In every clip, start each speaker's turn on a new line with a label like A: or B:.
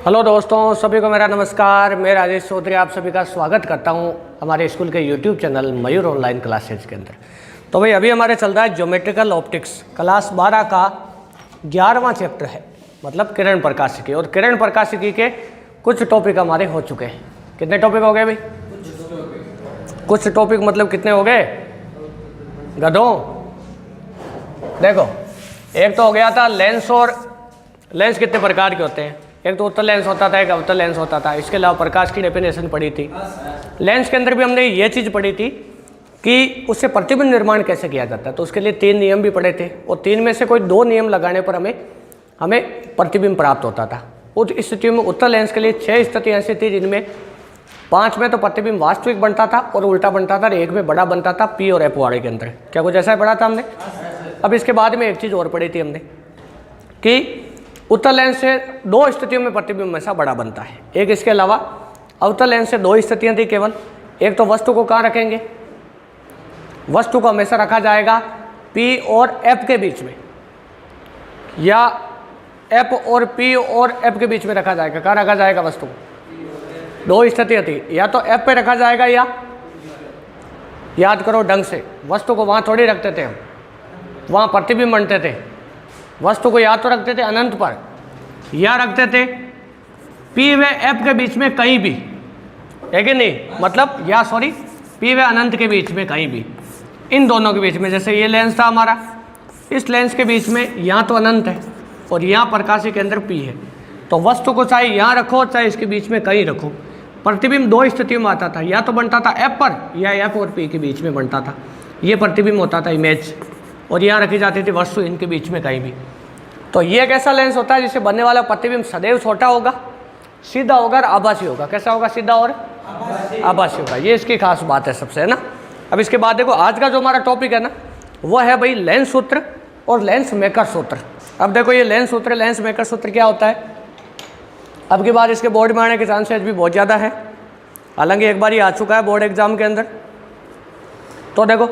A: Hello दोस्तों, सभी को मेरा नमस्कार। मैं राजेश चौधरी आप सभी का स्वागत करता हूं हमारे स्कूल के यूट्यूब चैनल मयूर ऑनलाइन क्लासेज के अंदर। तो भाई अभी हमारे चल रहा है ज्योमेट्रिकल ऑप्टिक्स क्लास 12 का 11वां चैप्टर है, मतलब किरण प्रकाशिकी। और किरण प्रकाशिकी के कुछ टॉपिक हमारे हो चुके हैं। कितने टॉपिक हो गए भाई? कुछ टॉपिक मतलब कितने हो गए गधों? देखो, एक तो हो गया था लेंस। और लेंस कितने प्रकार के होते हैं? एक तो उत्तल लेंस होता था, एक अवतल लेंस होता था। इसके अलावा प्रकाश की डेफिनेशन पढ़ी थी। लेंस के अंदर भी हमने ये चीज़ पढ़ी थी कि उससे प्रतिबिंब निर्माण कैसे किया जाता है। तो उसके लिए 3 नियम भी पढ़े थे और 3 में से कोई 2 नियम लगाने पर हमें प्रतिबिंब प्राप्त होता था। उस स्थितियों में उत्तल लेंस के लिए 6 स्थितियाँ ऐसी थी जिनमें 5 में तो प्रतिबिंब वास्तविक बनता था और उल्टा बनता था, और 1 में बड़ा बनता था पी और एफ वाले के अंदर। क्या कुछ ऐसा पढ़ा था हमने? अब इसके बाद में एक चीज़ और पढ़ी थी हमने कि उत्तल लेंस से 2 स्थितियों में प्रतिबिंब हमेशा बड़ा बनता है। एक इसके अलावा अवतल लेंस से 2 स्थितियां थी केवल। एक तो वस्तु को कहाँ रखेंगे? वस्तु को हमेशा रखा जाएगा P और F के बीच में, या F और P और F के बीच में रखा जाएगा। कहाँ रखा जाएगा वस्तु को? 2 स्थितियाँ थी, या तो F पे रखा जाएगा, या याद करो ढंग से, वस्तु को वहाँ थोड़ी रखते थे हम, वहाँ प्रतिबिंब बनते थे। वस्तु को या तो रखते थे अनंत पर, या रखते थे P व F के बीच में कहीं भी, है कि नहीं? मतलब P व अनंत के बीच में कहीं भी, इन दोनों के बीच में। जैसे ये लेंस था हमारा, इस लेंस के बीच में यहाँ तो अनंत है और यहाँ प्रकाश के अंदर P है। तो वस्तु को चाहे यहाँ रखो चाहे इसके बीच में कहीं रखो, प्रतिबिंब 2 स्थितियों में आता था। या तो बनता था F पर, या F और P के बीच में बनता था। ये प्रतिबिंब होता था इमेज, और यहाँ रखी जाती थी वस्तु इनके बीच में कहीं भी। तो ये एक ऐसा लेंस होता है जिससे बनने वाला प्रतिबिंब सदैव छोटा होगा, सीधा होगा और आभासी होगा। कैसा होगा? सीधा और आभासी होगा। ये इसकी खास बात है सबसे, है ना। अब इसके बाद देखो, आज का जो हमारा टॉपिक है ना, वो है भाई लेंस सूत्र और लेंस मेकर सूत्र। अब देखो, ये लेंस सूत्र, लेंस मेकर सूत्र क्या होता है? अब की बार इसके बोर्ड में आने के चांसेस भी बहुत ज़्यादा है, हालांकि एक बार ये आ चुका है बोर्ड एग्जाम के अंदर। तो देखो,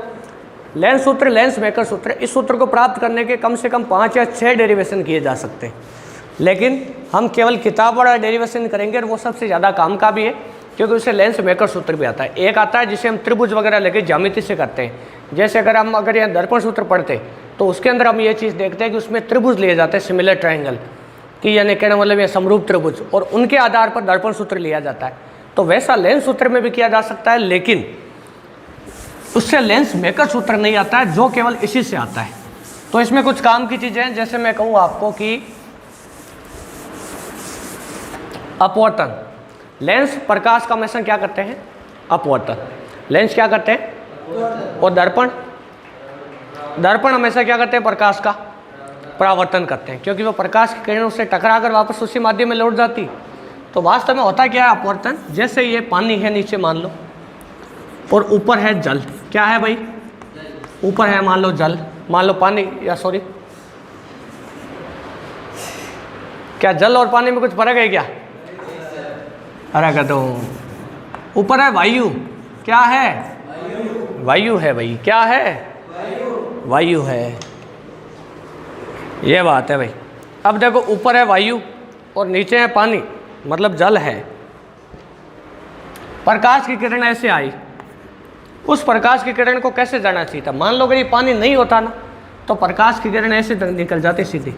A: लेंस सूत्र, लेंस मेकर सूत्र, इस सूत्र को प्राप्त करने के कम से कम 5 या 6 डेरिवेशन किए जा सकते हैं, लेकिन हम केवल किताब वाला डेरिवेशन करेंगे और वो सबसे ज़्यादा काम का भी है, क्योंकि उससे लेंस मेकर सूत्र भी आता है। एक आता है जिसे हम त्रिभुज वगैरह लेके ज्यामिति से करते हैं। जैसे अगर यहाँ दर्पण सूत्र पढ़ते तो उसके अंदर हम ये चीज़ देखते हैं कि उसमें त्रिभुज लिए जाते हैं, सिमिलर ट्रायंगल कि यानी कहना मतलब ये समरूप त्रिभुज, और उनके आधार पर दर्पण सूत्र लिया जाता है। तो वैसा लेंस सूत्र में भी किया जा सकता है, लेकिन उससे लेंस मेकर सूत्र नहीं आता है, जो केवल इसी से आता है। तो इसमें कुछ काम की चीज़ें हैं। जैसे मैं कहूँ आपको कि अपवर्तन, लेंस प्रकाश का हमेशा क्या करते हैं? अपवर्तन। लेंस क्या करते हैं? और दर्पण हमेशा क्या करते हैं? प्रकाश का परावर्तन करते हैं, क्योंकि वो प्रकाश की किरणों से टकरा कर वापस उसी माध्यम में लौट जाती। तो वास्तव में होता क्या है अपवर्तन? जैसे ये पानी है नीचे मान लो, और ऊपर है जल। क्या है भाई? ऊपर है मान लो जल, मान लो पानी, या क्या जल और पानी में कुछ फर्क है क्या? अरे कहता हूँ, ऊपर है वायु। क्या है? वायु है भाई। क्या है? वायु है। ये बात है भाई। अब देखो, ऊपर है वायु और नीचे है पानी, मतलब जल है। प्रकाश की किरण ऐसे आई, उस प्रकाश की किरण को कैसे जाना चाहिए था? मान लो अगर ये पानी नहीं होता ना, तो प्रकाश की किरण ऐसे निकल जाती सीधी।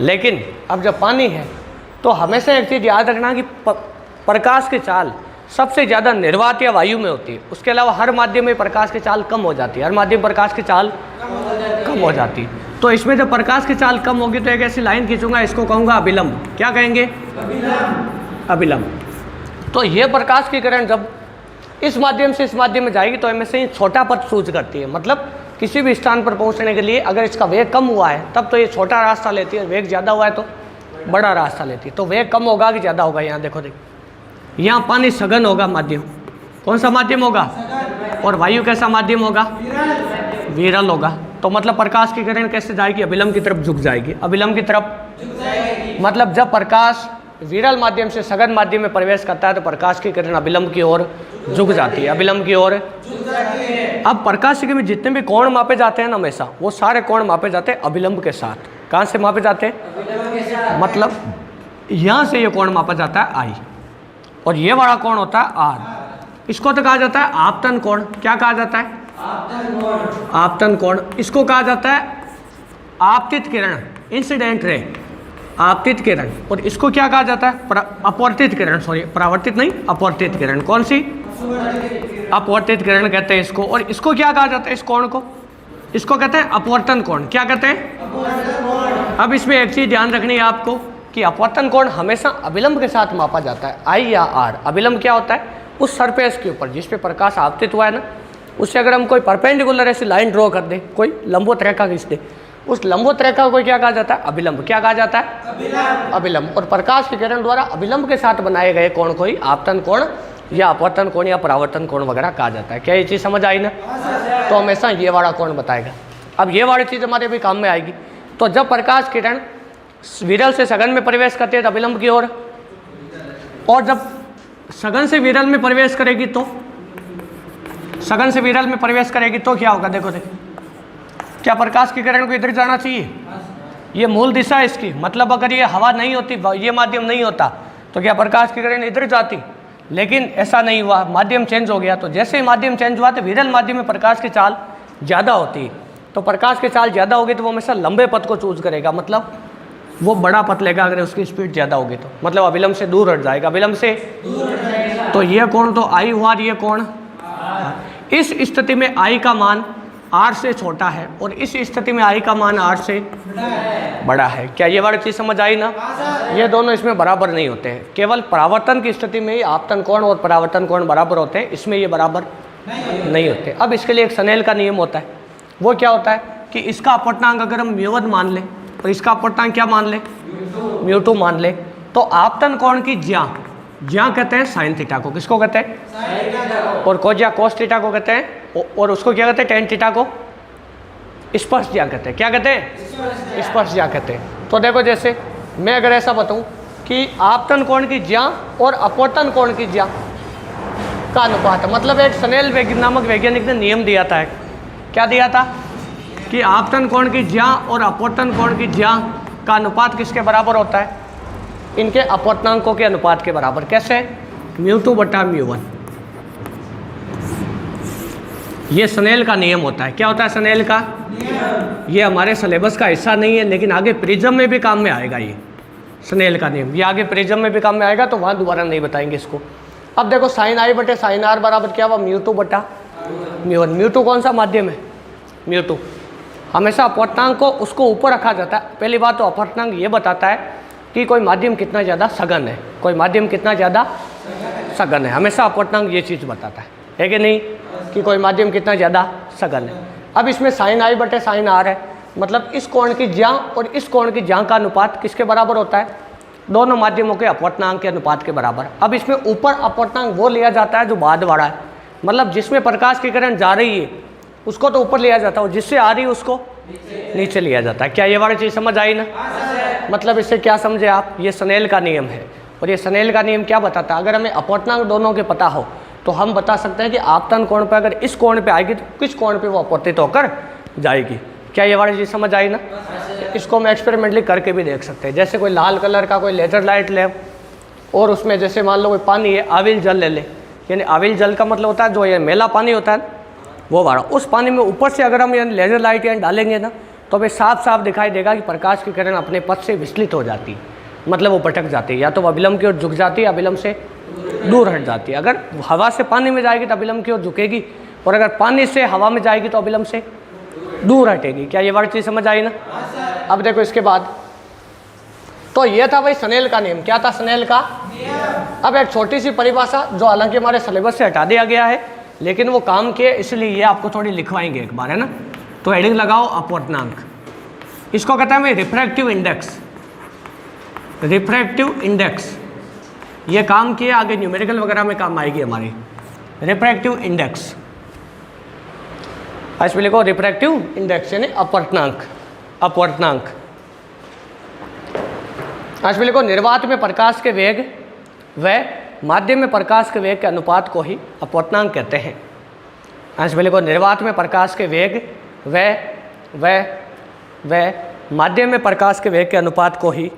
A: लेकिन अब जब पानी है तो हमेशा एक चीज़ याद रखना कि प्रकाश की चाल सबसे ज़्यादा निर्वात या वायु में होती है। उसके अलावा हर माध्यम में प्रकाश की चाल कम हो जाती है, हर माध्यम प्रकाश की चाल कम हो जाती है। तो इसमें जब प्रकाश की चाल कम होगी तो एक ऐसी लाइन खींचूंगा, इसको कहूँगा अभिलंब। क्या कहेंगे? अभिलंब। तो ये प्रकाश की किरण जब इस माध्यम से इस माध्यम में जाएगी तो इनमें से ही छोटा पथ सूझ करती है। मतलब किसी भी स्थान पर पहुंचने के लिए अगर इसका वेग कम हुआ है तब तो ये छोटा रास्ता लेती है, वेग ज़्यादा हुआ है तो बड़ा रास्ता लेती है। तो वेग कम होगा कि ज़्यादा होगा? यहाँ देखो, यहाँ पानी सघन होगा माध्यम। कौन सा माध्यम होगा? और वायु कैसा माध्यम होगा? विरल होगा। तो मतलब प्रकाश की किरण कैसे जाएगी? अभिलंब की तरफ झुक जाएगी। अभिलंब की तरफ मतलब जब प्रकाश विरल माध्यम से सघन माध्यम में प्रवेश करता है तो प्रकाश की किरण अभिलंब की ओर झुक जाती है, अभिलंब की ओर। अब प्रकाशिकी में जितने भी कोण मापे जाते हैं ना, हमेशा वो सारे कोण मापे जाते हैं अभिलंब के साथ। कहाँ से मापे जाते हैं? मतलब यहाँ से ये कोण मापा जाता है आई, और ये वाला कोण होता है आर। इसको तो कहा जाता है आपतन कोण। क्या कहा जाता है? आपतन कोण। इसको कहा जाता है आपतित किरण, इंसिडेंट रे, आपतित किरण। और इसको क्या कहा जाता है? अपवर्तित किरण, सॉरी परावर्तित नहीं, अपवर्तित किरण। कौन सी? अपवर्तित किरण कहते हैं इसको। और इसको क्या कहा जाता है? इस कोण को, इसको कहते हैं अपवर्तन कोण। क्या कहते हैं? अब इसमें एक चीज ध्यान रखनी है आपको कि अपवर्तन कोण हमेशा अभिलंब के साथ मापा जाता है, आई या आर। अभिलंब क्या होता है? उस सरफेस के ऊपर जिस पे प्रकाश आपतित हुआ है ना, उससे अगर हम कोई परपेंडिकुलर ऐसी लाइन ड्रॉ कर दे, कोई लंबवत रेखा खींच दे, उस लंबवत रेखा को क्या कहा जाता है? अभिलंब। क्या कहा जाता है? अभिलंब। और प्रकाश की किरण द्वारा अभिलंब के साथ बनाए गए कोण को ही आपतन कोण या अपवर्तन कोण या परावर्तन कोण वगैरह कहा जाता है। क्या ये चीज़ समझ आई ना? तो हमेशा ये वाला कोण बताएगा। अब ये वाली चीज़ हमारे भी काम में आएगी। तो जब प्रकाश किरण विरल से सघन में प्रवेश करती है तो अभिलंब की ओर, और जब सघन से विरल में प्रवेश करेगी तो, सघन से विरल में प्रवेश करेगी तो क्या होगा? देखो देखो, क्या प्रकाश की किरण को इधर जाना चाहिए? ये मूल दिशा है इसकी। मतलब अगर ये हवा नहीं होती, ये माध्यम नहीं होता, तो क्या प्रकाश की किरण इधर जाती? लेकिन ऐसा नहीं हुआ, माध्यम चेंज हो गया। तो जैसे ही माध्यम चेंज हुआ तो विरल माध्यम में प्रकाश की चाल ज़्यादा होती है। तो प्रकाश की चाल ज़्यादा होगी तो वो हमेशा लंबे पथ को चूज करेगा, मतलब वो बड़ा पथ लेगा अगर उसकी स्पीड ज़्यादा होगी तो, मतलब अभिलंब से दूर हट जाएगा। अभिलंब से तो ये कोण तो आई हुआ, ये कोण। इस स्थिति में आई का मान आर से छोटा है और इस स्थिति में आई का मान आर से बड़ा है। क्या ये वाली चीज़ समझ आई ना? ये दोनों इसमें बराबर नहीं होते हैं। केवल परावर्तन की स्थिति में ही आपतन कोण और परावर्तन कोण बराबर होते हैं, इसमें ये बराबर नहीं होते। अब इसके लिए एक स्नेल का नियम होता है। वो क्या होता है कि इसका अपवर्तनांक अगर हम म्यू1 मान लें और इसका अपवर्तनांक क्या मान लें? म्यू2 मान लें, तो आपतन कोण की ज्या कहते हैं साइन थीटा को। किसको कहते हैं? और कोज्या कोस थीटा को कहते हैं। और उसको क्या कहते हैं? टेन थीटा को स्पर्श ज्या कहते हैं। क्या कहते हैं? स्पर्श ज्या कहते हैं। तो देखो, जैसे मैं अगर ऐसा बताऊं कि आपतन कोण की ज्या और अपवर्तन कोण की ज्या का अनुपात है, मतलब एक स्नेल नामक वैज्ञानिक ने नियम दिया था। क्या दिया था? कि आपतन कोण की ज्या और अपवर्तन कोण की ज्या का अनुपात किसके बराबर होता है? इनके अपवर्तनांकों के अनुपात के बराबर। कैसे? म्यू2 बटा म्यू1। ये स्नेल का नियम होता है। क्या होता है स्नेल का नियम? ये हमारे सिलेबस का हिस्सा नहीं है, लेकिन आगे प्रिज्म में भी काम में आएगा। ये स्नेल का नियम ये आगे प्रिज्म में भी काम में आएगा, तो वहाँ दोबारा नहीं बताएंगे इसको। अब देखो, साइन आई बटे साइन आर बराबर क्या हुआ? म्यू2 बटा म्यू1। म्यू2 कौन सा माध्यम है? म्यू2। हमेशा अपवर्तनांक को उसको ऊपर रखा जाता है। पहली बात तो अपवर्तनांक ये बताता है कि कोई माध्यम कितना ज़्यादा सघन है, कोई माध्यम कितना ज़्यादा सघन है। हमेशा अपवर्तनांक ये चीज़ बताता है कि नहीं, कि कोई माध्यम कितना ज़्यादा सघन है। अब इसमें साइन आई बटे साइन आर है, मतलब इस कोण की ज्या और इस कोण की ज्या का अनुपात किसके बराबर होता है? दोनों माध्यमों के अपवर्तनांक के अनुपात के बराबर। अब इसमें ऊपर अपवर्तनांक वो लिया जाता है जो बाद वाला है, मतलब जिसमें प्रकाश की किरण जा रही है उसको तो ऊपर लिया जाता है, और जिससे आ रही है उसको नीचे लिया जाता है। क्या ये वाली चीज़ समझ आई ना? मतलब इससे क्या समझे आप? ये स्नेल का नियम है। और ये स्नेल का नियम क्या बताता है? अगर हमें अपवर्तनांक दोनों के पता हो तो हम बता सकते हैं कि आपतन कोण पर अगर इस कोण पे आएगी तो किस कोण पे वो अपवर्तित होकर जाएगी। क्या ये वाली चीज़ समझ आई ना? इसको हम एक्सपेरिमेंटली करके भी देख सकते हैं। जैसे कोई लाल कलर का कोई लेजर लाइट ले और उसमें जैसे मान लो कोई पानी है, आविल जल ले, यानी आविल जल का मतलब होता है जो ये मेला पानी होता है वो वाला। उस पानी में ऊपर से अगर हम यानी लेजर लाइट यानी डालेंगे ना, तो हमें साफ साफ दिखाई देगा कि प्रकाश की किरण अपने पथ से विचलित हो जाती है, मतलब वो भटक जाती है, या तो अभिलंब की ओर झुक जाती है, अभिलंब से दूर हट जाती है। अगर हवा से पानी में जाएगी तो अभिलंब की ओर झुकेगी, और अगर पानी से हवा में जाएगी तो अभिलंब से दूर हटेगी। क्या ये वाली चीज़ समझ आई ना? अब देखो इसके बाद, तो ये था भाई स्नेल का नियम। क्या था स्नेल का? अब एक छोटी सी परिभाषा जो हालांकि हमारे सिलेबस से हटा दिया गया है, लेकिन वो काम किए, इसलिए ये आपको थोड़ी लिखवाएंगे एक बार, है ना? तो हेडिंग लगाओ अपवर्तनांक। इसको कहते हैं भाई रिफ्रैक्टिव इंडेक्स। रिफ्रैक्टिव इंडेक्स ये काम किए, आगे न्यूमेरिकल वगैरह में काम आएगी हमारी। रिफ्रैक्टिव इंडेक्स, इसमें लिखो रिफ्रैक्टिव इंडेक्स यानी अपवर्तनांक। अपवर्तनांक इसमें लिखो निर्वात में प्रकाश के वेग व माध्यम में प्रकाश के वेग के अनुपात को ही अपवर्तनांक कहते हैं। इसमें लिखो निर्वात में प्रकाश के वेग व माध्यम में प्रकाश के वेग के अनुपात को ही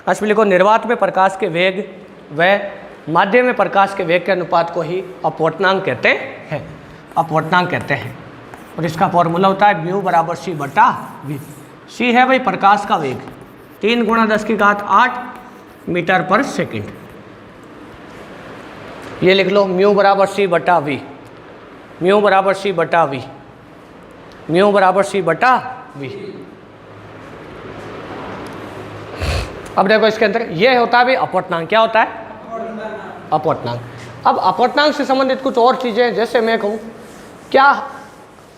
A: इसमें लिखो निर्वात में प्रकाश के वेग व माध्यम में प्रकाश के वेग के अनुपात को ही अपवर्तनांक कहते हैं, अपवर्तनांक कहते हैं। और इसका फॉर्मूला होता है म्यू बराबर सी बटा वी। सी है भाई प्रकाश का वेग, 3 × 10⁸ मीटर पर सेकंड। ये लिख लो म्यू बराबर सी बटा वी, म्यू बराबर सी बटा वी, म्यू बराबर सी बटा वी। अब देखो इसके अंदर ये होता है भाई अपवर्तनांक। क्या होता है? अपवर्तनांक। अब अपवर्तनांक से संबंधित कुछ और चीज़ें, जैसे मैं कहूँ क्या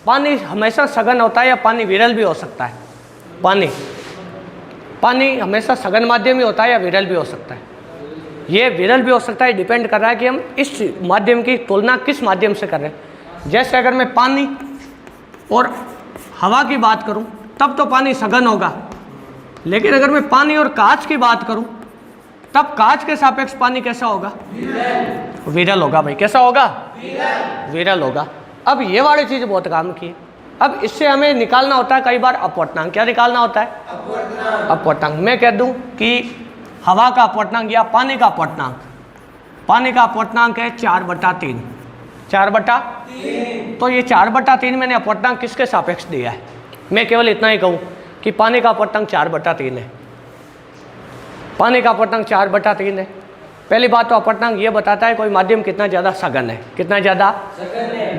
A: पानी हमेशा सघन होता है या पानी विरल भी हो सकता है? पानी हमेशा सघन माध्यम ही होता है या विरल भी हो सकता है? ये विरल भी हो सकता है, डिपेंड कर रहा है कि हम इस माध्यम की तुलना किस माध्यम से कर रहे हैं। जैसे अगर मैं पानी और हवा की बात करूं तब तो पानी सघन होगा, लेकिन अगर मैं पानी और कांच की बात करूं तब कांच के सापेक्ष पानी कैसा होगा? विरल होगा भाई। कैसा होगा? विरल होगा। अब ये वाली चीज़ बहुत काम की है। अब इससे हमें निकालना होता है कई बार अपवर्तनांक। क्या निकालना होता है? अपवर्तनांक। मैं कह दूं कि हवा का अपवर्तनांक या पानी का अपवर्तनांक, पानी का अपवर्तनांक है 4/3। 4/3। तो ये 4/3 मैंने अपवर्तनांक किसके सापेक्ष दिया है? मैं केवल इतना ही कहूँ कि पानी का अपवर्तनांक 4/3 है। पानी का अपवर्तनांक 4/3 है। पहली बात तो अपवर्तनांक ये बताता है कोई माध्यम कितना ज़्यादा सघन है। कितना ज़्यादा?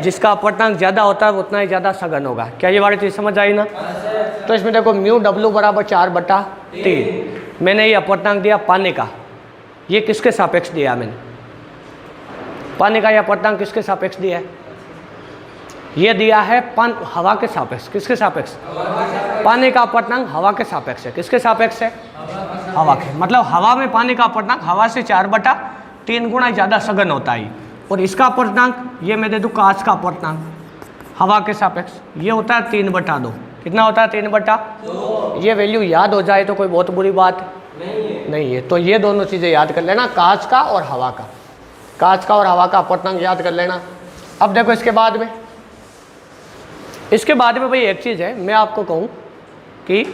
A: जिसका अपवर्तनांक ज़्यादा होता है उतना ही ज़्यादा सघन होगा। क्या ये वाली चीज़ समझ आई ना? तो इसमें देखो म्यू W बराबर 4/3 मैंने ये अपवर्तनांक दिया पानी का। ये किसके सापेक्ष दिया मैंने? पानी का ये अपवर्तनांक किसके सापेक्ष दिया है? ये दिया है हवा के सापेक्ष। किसके सापेक्ष? पानी का अपवर्तनांक हवा के सापेक्ष है। किसके सापेक्ष है? हवा के। मतलब हवा में पानी का अपवर्तनांक हवा से 4/3 गुना ज़्यादा सघन होता है। और इसका अपवर्तनांक ये मैं दे दूँ कांच का अपवर्तनांक हवा के सापेक्ष, ये होता है 3/2। कितना होता है? 3/2। ये वैल्यू याद हो जाए तो कोई बहुत बुरी बात नहीं है। तो ये दोनों चीज़ें याद कर लेना, कांच का और हवा का। कांच का और हवा का अपवर्तनांक याद कर लेना। अब देखो इसके बाद में भाई एक चीज़ है, मैं आपको कहूँ कि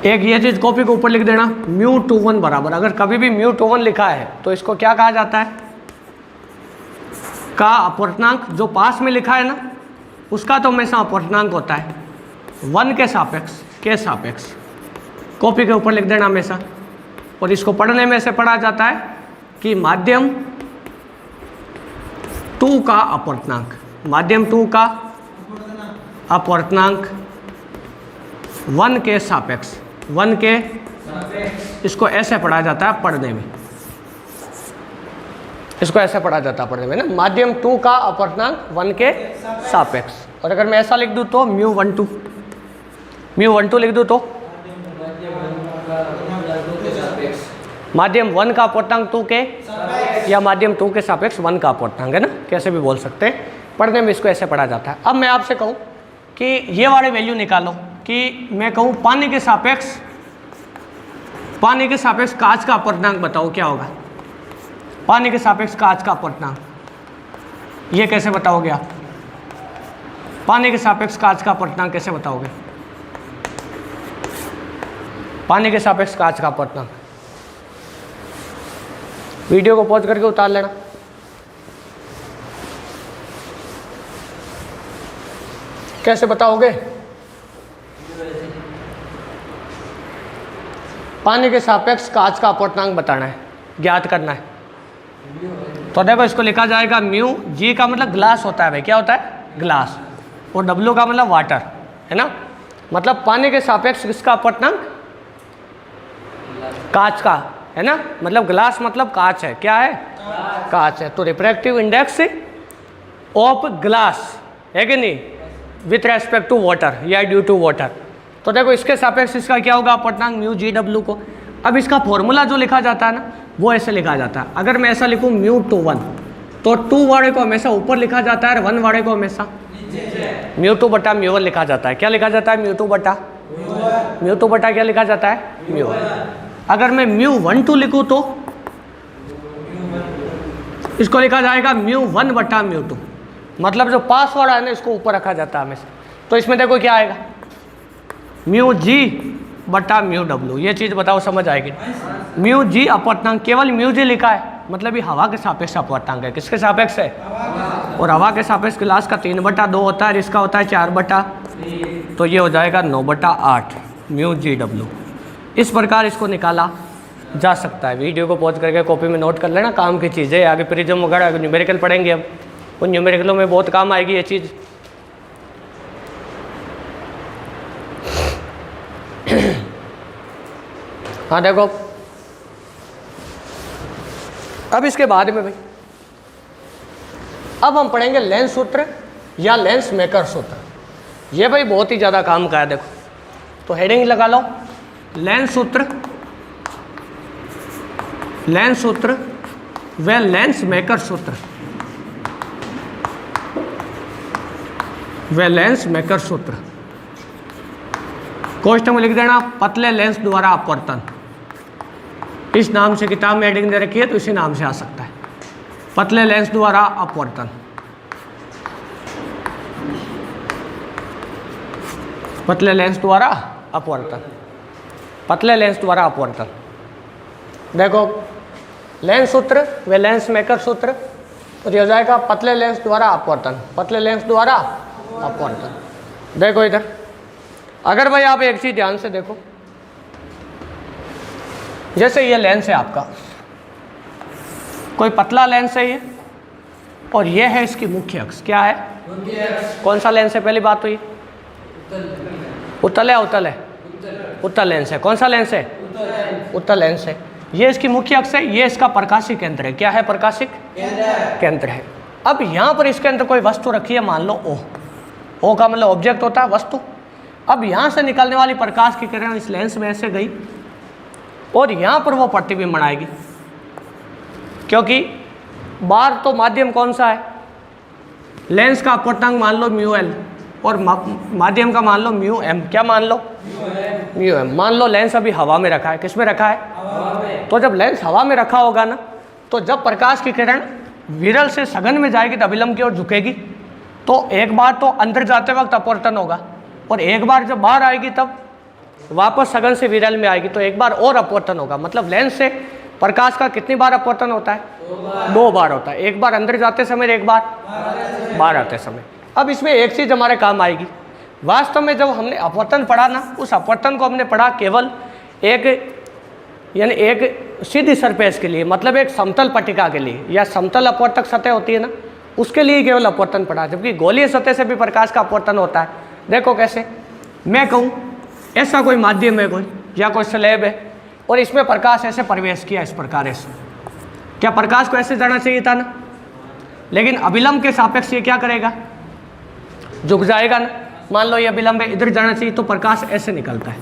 A: एक ये चीज़ कॉपी के ऊपर लिख देना, μ21 बराबर। अगर कभी भी μ21 लिखा है तो इसको क्या कहा जाता है? का अपवर्तनांक। जो पास में लिखा है ना उसका तो हमेशा अपवर्तनांक होता है 1 के सापेक्ष। कॉपी के ऊपर लिख देना हमेशा। और इसको पढ़ने में ऐसे पढ़ा जाता है कि माध्यम 2 का अपवर्तनांक, माध्यम 2 का अपवर्तनांक 1 के सापेक्ष। 1 के, इसको ऐसे पढ़ा जाता है पढ़ने में, इसको ऐसे पढ़ा जाता है पढ़ने में ना, माध्यम 2 का अपवर्तनांक 1 के सापेक्ष। और अगर मैं ऐसा लिख दूँ तो μ12 लिख दूँ तो माध्यम 1 का अपवर्तनांक 2 के या माध्यम 2 के सापेक्ष 1 का अपवर्तनांक है ना, कैसे भी बोल सकते हैं। पढ़ने में इसको ऐसे पढ़ा जाता है। अब मैं आपसे कहूँ कि ये वाले वैल्यू निकालो कि मैं कहूँ पानी के सापेक्ष कांच का अपवर्तनांक बताओ क्या होगा? पानी के सापेक्ष कांच का अपवर्तनांक ये कैसे बताओगे आप? पानी के सापेक्ष कांच का अपवर्तनांक कैसे बताओगे? पानी के सापेक्ष कांच का अपवर्तनांक वीडियो को पॉज करके उतार लेना। कैसे बताओगे? पानी के सापेक्ष कांच का अपवर्तनांक बताना है, ज्ञात करना है। तो देखो इसको लिखा जाएगा म्यू, जी का मतलब ग्लास होता है भाई। क्या होता है? ग्लास। और डब्ल्यू का मतलब वाटर है ना। मतलब पानी के सापेक्ष किसका अपवर्तनांक? कांच का है ना। मतलब ग्लास मतलब कांच है। क्या है? कांच है। तो रिफ्रैक्टिव इंडेक्स ऑफ ग्लास है कि नहीं, विथ रेस्पेक्ट टू वाटर या ड्यू टू वाटर। तो देखो इसके सापेक्ष इसका क्या होगा अपवर्तनांक? μ/g/w को। अब इसका फॉर्मूला जो लिखा जाता है ना वो ऐसे लिखा जाता है। अगर मैं ऐसा लिखूँ μ21 तो 2 वाले को हमेशा ऊपर लिखा जाता है और 1 वाले को हमेशा μ2/μ1 लिखा जाता है। क्या लिखा जाता है? μ2 क्या लिखा जाता है? μ1। अगर मैं μ12 लिखूँ तो इसको लिखा जाएगा μ1/μ2। मतलब जो पास वाला है ना इसको ऊपर रखा जाता है हमेशा। तो इसमें देखो क्या आएगा? μg बटा म्यू डब्ल्यू। ये चीज़ बताओ समझ आएगी। म्यू जी अपवर्तनांक, केवल म्यू जी लिखा है मतलब ये हवा के सापेक्ष अपवर्तनांक है। किसके सापेक्ष है? और हवा के सापेक्ष गिलास का 3/2 होता है, इसका होता है 4/3, तो ये हो जाएगा 9/8 म्यू जी डब्ल्यू। इस प्रकार इसको निकाला जा सकता है। वीडियो को पॉज करके कॉपी में नोट कर लेना, काम की चीज़ें। आगे प्रिज्म वगैरह न्यूमेरिकल पढ़ेंगे अब, उन न्यूमेरिकलों में बहुत काम आएगी ये चीज़। हाँ देखो, अब इसके बाद में भाई अब हम पढ़ेंगे लेंस सूत्र या लेंस मेकर सूत्र। ये भाई बहुत ही ज़्यादा काम का है। देखो तो हेडिंग लगा लो, लेंस सूत्र, लेंस सूत्र व लेंस मेकर सूत्र, व लेंस मेकर सूत्र। कोष्ठक में लिख देना पतले लेंस द्वारा अपवर्तन। इस नाम से किताब में हेडिंग दे रखी है तो इसी नाम से आ सकता है, पतले लेंस द्वारा अपवर्तन। पतले लेंस द्वारा अपवर्तन, पतले लेंस द्वारा अपवर्तन। देखो लेंस सूत्र व लेंस मेकर सूत्र, तो ये हो जाएगा पतले लेंस द्वारा अपवर्तन, पतले लेंस द्वारा अपवर्तन। देखो इधर, अगर भाई आप एक चीज ध्यान से देखो, जैसे ये लेंस है आपका, कोई पतला लेंस है ये, और ये है इसकी मुख्य अक्ष। क्या है? कौन सा लेंस है? पहली बात तो ये उत्तल है, उत्तल है, उत्तल लेंस है। कौन सा लेंस है? उत्तल लेंस है। ये इसकी मुख्य अक्ष है, ये इसका प्रकाशिक केंद्र है। क्या है? प्रकाशिक केंद्र है। अब यहाँ पर इसके अंदर कोई वस्तु रखी है, मान लो ओ। ओ का मतलब ऑब्जेक्ट होता है, वस्तु। अब यहाँ से निकलने वाली प्रकाश की किरण इस लेंस में ऐसे गई और यहाँ पर वो प्रतिबिंब बनाएगी, क्योंकि बाहर तो माध्यम कौन सा है? लेंस का अपवर्तनांक मान लो म्यू एल और माध्यम का मान लो म्यू एम। क्या मान लो? Mu M. मान लो लेंस अभी हवा में रखा है। किस में रखा है? हवा में। तो जब लेंस हवा में रखा होगा ना, तो जब प्रकाश की किरण विरल से सघन में जाएगी तो अभिलंब की ओर झुकेगी, तो एक बार तो अंदर जाते वक्त अपवर्तन होगा, और एक बार जब बाहर आएगी तब वापस सघन से विरल में आएगी, तो एक बार और अपवर्तन होगा। मतलब लेंस से प्रकाश का कितनी बार अपवर्तन होता है? 2 बार होता है। एक बार अंदर जाते समय, एक बार बाहर आते समय। अब इसमें एक चीज़ हमारे काम आएगी। वास्तव में जब हमने अपवर्तन पढ़ा ना, उस अपवर्तन को हमने पढ़ा केवल एक, यानी एक सीधी सरफेस के लिए, मतलब एक समतल पट्टिका के लिए, या समतल अपवर्तक सतह होती है ना, उसके लिए केवल अपवर्तन पढ़ा। जबकि गोलीय सतह से भी प्रकाश का अपवर्तन होता है। देखो कैसे, मैं कहूँ ऐसा कोई माध्यम है कोई, या कोई स्लैब है, और इसमें प्रकाश ऐसे प्रवेश किया, इस प्रकार ऐसे, क्या प्रकाश को ऐसे जाना चाहिए था ना? लेकिन अभिलंब के सापेक्ष ये क्या करेगा? झुक जाएगा ना। मान लो ये अभिलंब है, इधर जाना चाहिए, तो प्रकाश ऐसे निकलता है।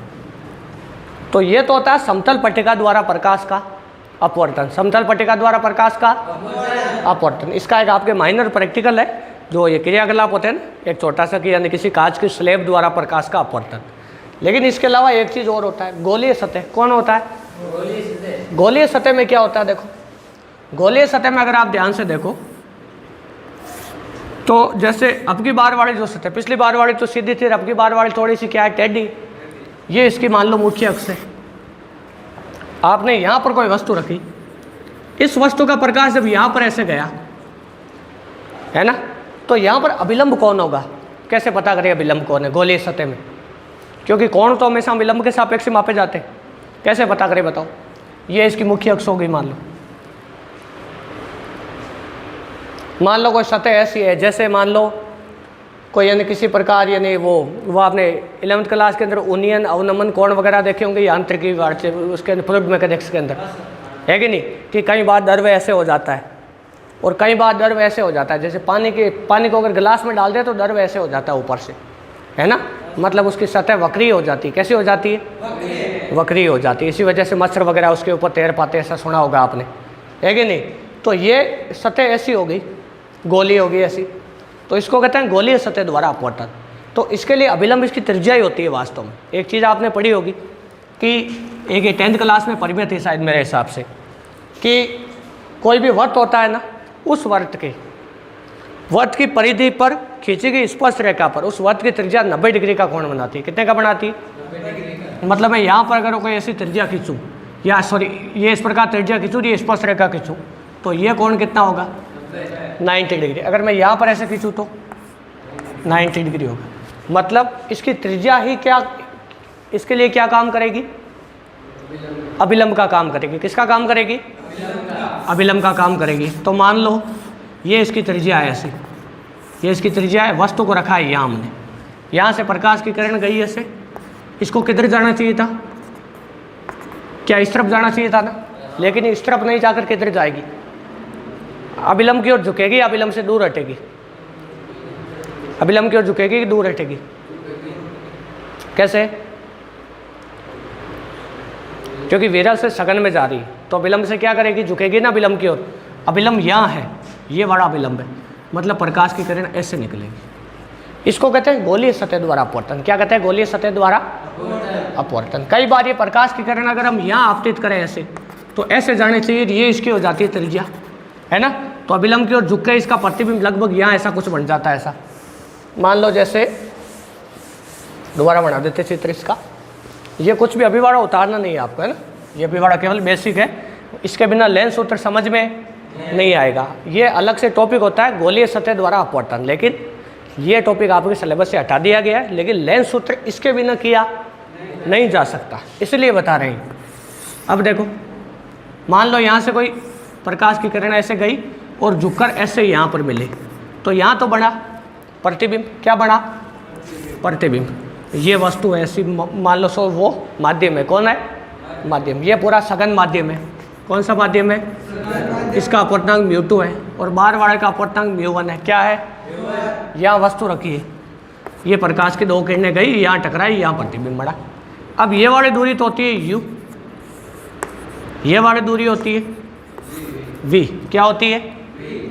A: तो ये तो होता है समतल पट्टिका द्वारा प्रकाश का अपवर्तन, समतल पट्टिका द्वारा प्रकाश का अपवर्तन। इसका एक आपके माइनर प्रैक्टिकल है, जो ये क्रियाकलाप होते हैं ना, एक छोटा सा कि यानी किसी कांच की स्लैब द्वारा प्रकाश का अपवर्तन। लेकिन इसके अलावा एक चीज़ और होता है, गोलीय सतह। कौन होता है? गोलीय सतह में क्या होता है? देखो गोलीय सतह में अगर आप ध्यान से देखो, तो जैसे अब की बार वाली जो सतह, पिछली बार वाली तो सीधी थी, अब की बार वाली थोड़ी सी क्या है? टेढ़ी। ये इसकी मान लो मुख्य अक्ष है। आपने यहाँ पर कोई वस्तु रखी, इस वस्तु का प्रकाश जब यहाँ पर ऐसे गया है ना, तो यहाँ पर अभिलंब कौन होगा? कैसे पता करें अभिलंब कौन है गोलीय सतह में? क्योंकि कोण तो हमेशा अभिलंब के सापेक्ष मापे जाते हैं। कैसे पता करें बताओ? ये इसकी मुख्य अक्ष हो गई। मान लो कोई सतह ऐसी है, जैसे मान लो कोई यानी किसी प्रकार, यानी वो आपने 11वीं क्लास के अंदर उन्नयन अवनमन कोण वगैरह देखे होंगे, यांत्रिकी उसके अंदर, फ्लूइड मैकेनिक्स के अंदर, है कि नहीं? कि कई बार द्रव्य ऐसे हो जाता है और कई बार द्रव्य ऐसे हो जाता है। जैसे पानी को अगर गिलास में डाल दे तो द्रव्य ऐसे हो जाता है ऊपर से, है ना, मतलब उसकी सतह वक्री हो जाती है। कैसी हो जाती है? वक्री हो जाती है। इसी वजह से मच्छर वगैरह उसके ऊपर तैर पाते, ऐसा सुना होगा आपने, है कि नहीं? तो ये सतह ऐसी हो गई, गोली हो गई ऐसी, तो इसको कहते हैं गोलीय सतह द्वारा अपवर्तन। तो इसके लिए अभिलंब इसकी त्रिज्या ही होती है वास्तव में। एक चीज़ आपने पढ़ी होगी कि एक 10th क्लास में पढ़ी थी शायद मेरे हिसाब से, कि कोई भी वृत्त होता है ना, उस वृत्त की परिधि पर खींची गई स्पर्श रेखा पर उस वृत्त की त्रिज्या 90 डिग्री का कोण बनाती है। कितने का बनाती है? मतलब मैं यहाँ पर अगर कोई ऐसी त्रिज्या खींचूँ, या सॉरी ये इस प्रकार त्रिज्या खींचूँ, ये स्पर्श रेखा खींचूँ, तो ये कोण कितना होगा 90 डिग्री। अगर मैं यहाँ पर ऐसे खींचूँ तो 90 डिग्री होगा। मतलब इसकी त्रिज्या ही क्या, इसके लिए क्या काम करेगी, अभिलंब का काम करेगी। किसका काम करेगी, अभिलंब का काम करेगी। तो मान लो ये इसकी त्रिज्या है ऐसे, ये इसकी त्रिज्या है, वस्तु को रखा है यहाँ हमने, यहाँ से प्रकाश की किरण गई ऐसे, इसको किधर जाना चाहिए था, क्या इस तरफ जाना चाहिए था ना, लेकिन इस तरफ नहीं जाकर किधर जाएगी, अभिलंब की ओर झुकेगी, अभिलंब से दूर हटेगी, अभिलंब की ओर झुकेगी कि दूर हटेगी, कैसे, क्योंकि विरल से सघन में जा रही है, तो अभिलंब से क्या करेगी, झुकेगी ना अभिलंब की ओर। अभिलंब यहाँ है, ये बड़ा अभिलंब है, मतलब प्रकाश की किरण ऐसे निकलेगी। इसको कहते हैं गोलीय सतह द्वारा अपवर्तन। क्या कहते हैं, गोलीय सतह द्वारा अपवर्तन। कई बार ये प्रकाश की किरण अगर हम यहाँ आपतित करें ऐसे, तो ऐसे जाने चाहिए, ये इसकी हो जाती है त्रिज्या, है ना। तो अभिलंब की ओर झुक के इसका प्रतिबिंब लगभग यहाँ ऐसा कुछ बन जाता है। ऐसा मान लो, जैसे दोबारा बना देते चित्र इसका। ये कुछ भी अभिवाड़ा उतारना नहीं है आपको, है ना, ये अभिवाड़ा केवल बेसिक है, इसके बिना लेंस सूत्र समझ में नहीं आएगा। ये अलग से टॉपिक होता है गोलीय सतह द्वारा अपवर्तन, लेकिन ये टॉपिक आपके सिलेबस से हटा दिया गया है, लेकिन लेंस सूत्र इसके बिना किया नहीं जा सकता, इसलिए बता रहे हैं। अब देखो, मान लो यहाँ से कोई प्रकाश की किरण ऐसे गई और झुककर ऐसे यहाँ पर मिले, तो यहाँ तो बना प्रतिबिंब। क्या बना, प्रतिबिंब। ये वस्तु है ऐसी, मान लो सो वो माध्यम है, कौन है, माध्यम। ये पूरा सघन माध्यम है। कौन सा माध्यम है, इसका अपवर्तनांक μ2 है और बाहर वाले का अपवर्तनांक μ1 है। क्या है, यहाँ वस्तु रखी है, ये प्रकाश की दो किरणें गई, यहाँ टकराई, यहाँ प्रतिबिंब बना। अब ये वाली दूरी तो होती है u, ये वाली दूरी होती है v। क्या होती है,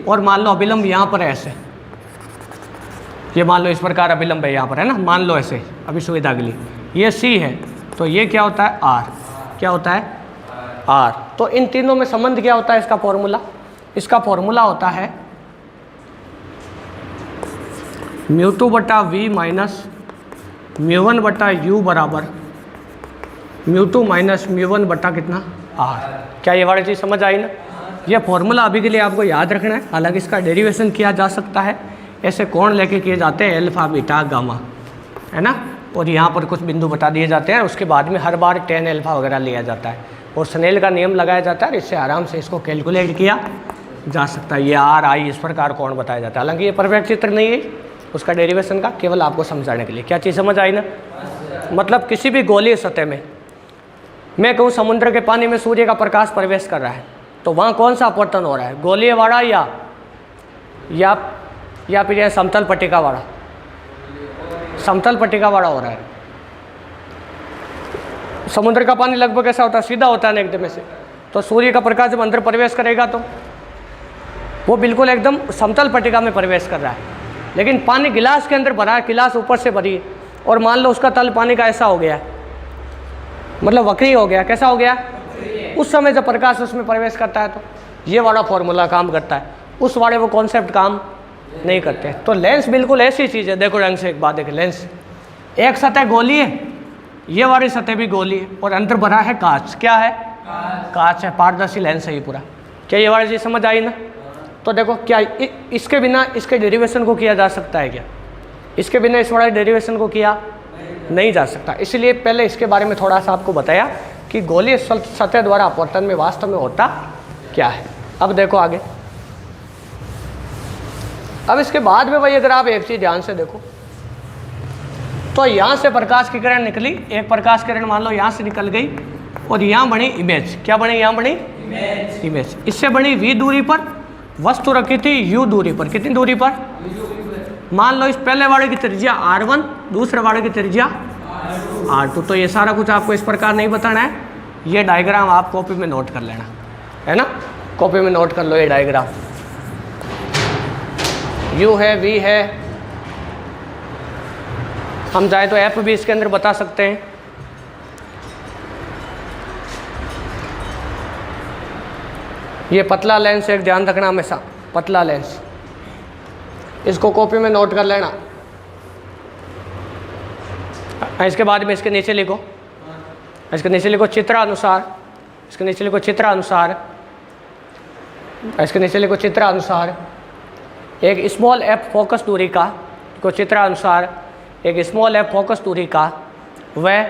A: और मान लो अभिलंब यहाँ पर है ऐसे, ये मान लो इस प्रकार अभिलंब है यहाँ पर, है ना, मान लो ऐसे अभी सुविधा के लिए। ये c है, तो ये क्या होता है r। क्या होता है, r। तो इन तीनों में संबंध क्या होता है, इसका फॉर्मूला, इसका फॉर्मूला होता है μ2/v माइनस μ1/u बराबर μ2 माइनस μ1/ कितना r। क्या ये वाली चीज़ समझ आई ना। ये फॉर्मूला अभी के लिए आपको याद रखना है, हालांकि इसका डेरिवेशन किया जा सकता है। ऐसे कोण लेके किए जाते हैं, अल्फा बीटा गामा, है ना, और यहाँ पर कुछ बिंदु बता दिए जाते हैं। उसके बाद में हर बार tan अल्फा वगैरह लिया जाता है और स्नेल का नियम लगाया जाता है। इससे आराम से इसको कैलकुलेट किया जा सकता है। ये आर आई इस प्रकार कोण बताया जाता है। हालांकि ये परफेक्ट चित्र नहीं है उसका डेरिवेशन का, केवल आपको समझाने के लिए। क्या चीज़ समझ आई ना। मतलब किसी भी गोलीय सतह में मैं कहूँ समुद्र के पानी में सूर्य का प्रकाश प्रवेश कर रहा है, तो वहाँ कौन सा अपवर्तन हो रहा है, गोलीय वाला या फिर यह समतल पट्टिका वाला, समतल पट्टिका वाला हो रहा है। समुद्र का पानी लगभग ऐसा होता है, सीधा होता है ना एकदम से, तो सूर्य का प्रकाश जब अंदर प्रवेश करेगा तो वो बिल्कुल एकदम समतल पट्टिका में प्रवेश कर रहा है। लेकिन पानी गिलास के अंदर भरा है, गिलास ऊपर से भरी है, और मान लो उसका तल पानी का ऐसा हो गया है, मतलब वक्री हो गया। कैसा हो गया, उस समय जब प्रकाश उसमें प्रवेश करता है तो ये वाला फॉर्मूला काम करता है, उस वाले वो कॉन्सेप्ट काम नहीं करते। तो लेंस बिल्कुल ऐसी चीज़ है। देखो रंग से एक बात देखें, लेंस एक सतह गोली है, ये वाली सतह भी गोली है, और अंदर भरा है कांच। क्या है, कांच है, पारदर्शी लेंस है ये पूरा। क्या ये वाली चीज़ समझ आई ना। तो देखो क्या इसके बिना इसके डेरिवेशन को किया जा सकता है क्या, इसके बिना इस वाले डेरिवेशन को किया नहीं जा सकता। इसलिए पहले इसके बारे में थोड़ा सा आपको बताया कि गोलीय सतह द्वारा अपवर्तन में वास्तव में होता क्या है। अब देखो आगे, अब इसके बाद में भाई अगर आप एक चीज़ ध्यान से देखो, तो यहाँ से प्रकाश की किरण निकली, एक प्रकाश किरण मान लो यहाँ से निकल गई और यहाँ बनी इमेज। क्या बनी, यहाँ बनी इमेज। इससे बनी v दूरी पर, वस्तु रखी थी u दूरी पर। कितनी दूरी पर, मान लो इस पहले वाले की त्रिज्या r1, दूसरे वाले की त्रिज्या r2। तो ये सारा कुछ आपको इस प्रकार नहीं बताना है, ये डायग्राम आप कॉपी में नोट कर लेना, है ना, कॉपी में नोट कर लो ये डायग्राम। u है, v है, हम चाहे तो f भी इसके अंदर बता सकते हैं। ये पतला लेंस एक ध्यान रखना हमेशा, पतला लेंस, इसको कॉपी में नोट कर लेना। इसके बाद में इसके नीचे लिखो इसके नीचे लिखो चित्रानुसार, इसके नीचे लिखो चित्रानुसार, इसके नीचे लिखो चित्रानुसार एक स्मॉल एफ फोकस दूरी का, लिखो चित्रानुसार एक स्मॉल एफ फोकस दूरी का वह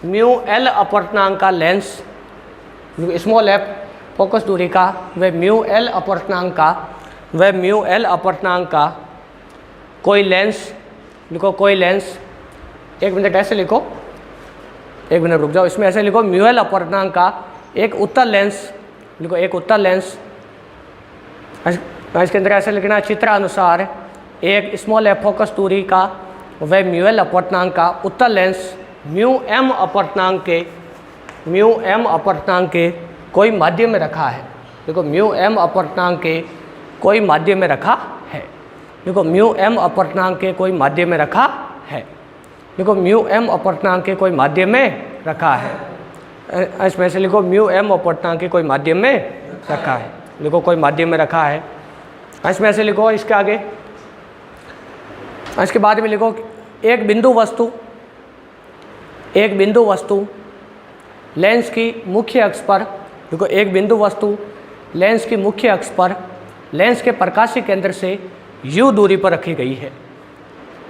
A: म्यू एल अपवर्तनांक का लेंस, स्मॉल एफ फोकस दूरी का वह म्यू एल अपवर्तनांक का कोई लेंस, लिखो कोई लेंस, एक मिनट ऐसे लिखो, एक मिनट रुक जाओ, इसमें ऐसे लिखो म्यू एल अपवर्तनांक का एक उत्तल लेंस, लिखो एक उत्तल लेंस, इसके अंदर ऐसे लिखना चित्रानुसार एक स्मॉल एफ फोकस दूरी का वह म्यू एल अपवर्तनांक का उत्तल लेंस म्यू एम अपवर्तनांक के कोई माध्यम में रखा है। देखो म्यू एम अपवर्तनांक के कोई माध्यम में रखा है, देखो म्यू एम अपवर्तनांक के कोई माध्यम में रखा है, देखो म्यू एम अपवर्तनांक के कोई माध्यम में रखा है, इसमें से लिखो म्यू एम अपवर्तनांक के कोई माध्यम में रखा है, लिखो कोई माध्यम में रखा है, इसमें से लिखो इसके आगे, इसके बाद में लिखो एक बिंदु वस्तु लेंस की मुख्य अक्ष पर, देखो एक बिंदु वस्तु लेंस की मुख्य अक्ष पर लेंस के प्रकाशीय केंद्र से u दूरी पर रखी गई है।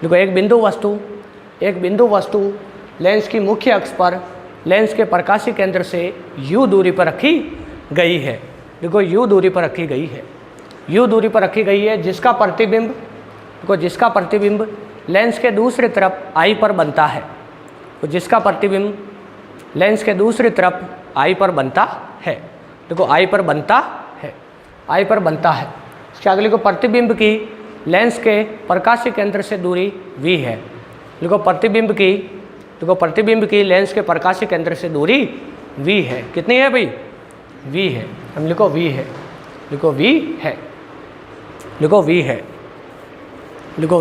A: देखो एक बिंदु वस्तु लेंस की मुख्य अक्ष पर लेंस के प्रकाशीय केंद्र से u दूरी पर रखी गई है। देखो u दूरी पर रखी गई है, u दूरी पर रखी गई है जिसका प्रतिबिंब, देखो जिसका प्रतिबिंब लेंस के दूसरी तरफ I पर बनता है, तो जिसका प्रतिबिंब लेंस के दूसरी तरफ I पर बनता है, देखो I पर बनता है। इसके अगले को प्रतिबिंब की लेंस के प्रकाशीय केंद्र से दूरी v है। देखो प्रतिबिंब की लेंस के प्रकाशीय केंद्र से दूरी v है। कितनी है भाई? v है। हम लिखो v है, लिखो